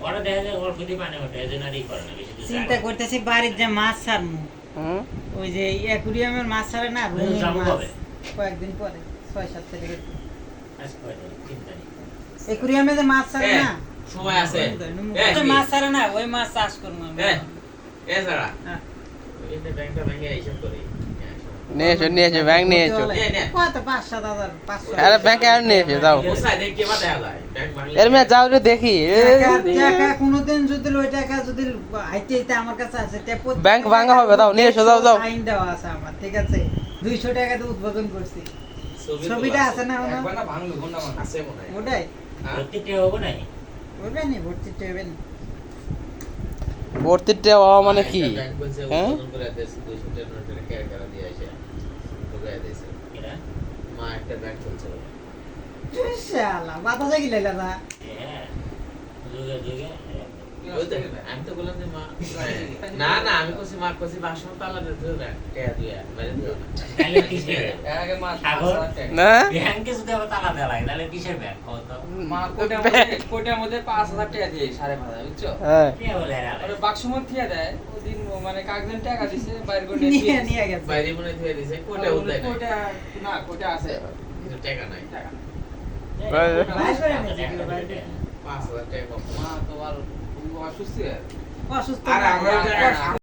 ওরা দেখা যায় অল্প দিয়ে পানি ওঠে এজন্য আর ই করে না বেশি কিছু চিন্তা করতেছি বাড়ির যে মাছ ছাড়মু ওই যে অ্যাকুরিয়ামের মাছ ছাড়ে না রুমের যাবো মাছ কবে? কয়েকদিন পরে 6-7 তারিখে আজ কয় তারিখ? 3 তারিখ। অ্যাকুরিয়ামে যে মাছ ছাড়ে না সময় আছে ওই মাছ ছাড়ে না ওই মাছ চাষ করবো আমি। সারা হ্যাঁ। এটা ব্যাংকটা ভেঙে হিসাব করি নিয়ে এসো ব্যাংক নিয়ে এসো কত 5-7 হাজার 500 আরে ব্যাংকে আর নিয়ে এসো যাও কোথায় দেখি বা দেখা যায় ব্যাংক ভাঙলে এর মেয়ে যাও রে দেখি টাকা কোনোদিন যদি ওই টাকা যদি হাইতে হাইতে আমার কাছে আছে ব্যাংক ভাঙা হবে দাও নিয়ে এসো যাও সাইন দেওয়া আছে আমার ঠিক আছে 200 টাকাতে উদ্বোধন করছি ছবিটা আছে না ওনা একবার না ভাঙলো কোনটা ভাঙ আছে মনে হয় ওটাই প্রত্যেকটা হবে নাই ওটা নি ভর্তি হবে না ভর্তিটা বাবা মানে কি ব্যাংক বলছে হ্যাঁ? উদ্বোধন করে দিয়েছে 200 টাকা নোটের কেয়ার দিয়ে আসে ঢুকায় দিয়েছে এটা মা একটা ব্যাংক চলছে শালা বাতাসে কি লাইলা না হ্যাঁ যুগে যুগে ওই দেখেন আমি তো বললাম যে মা না না আমি কইছি মা কইছি বাসন তালা দিতে হবে টাকা দিয়ে বাইরে দিও না তাহলে কিসের আগে মা সাগর? না ব্যাংকে যদি আবার তালা দেওয়া লাগে তাহলে কিসের ব্যাংক কত মা কোটার মধ্যে 5,000 টাকা দিয়ে 5,500 বুঝছো হ্যাঁ কে বলে এরা? ওরে বাক্স মধ্যে দিয়ে দেয় ওদিন মানে কাকদিন টাকা দিছে বাইরে করে নিয়ে নিয়ে গেছে বাইরে মনে ধুয়ে দিছে কোটা উদ্যায় নাই কোটা না কোটা আছে কিন্তু টাকা নাই টাকা বাইরে করে নিয়েছে কি বাইরে 5,000 টাকা মা তো আর অসুস্থ অসুস্থ আর না, আমরা কষ্ট।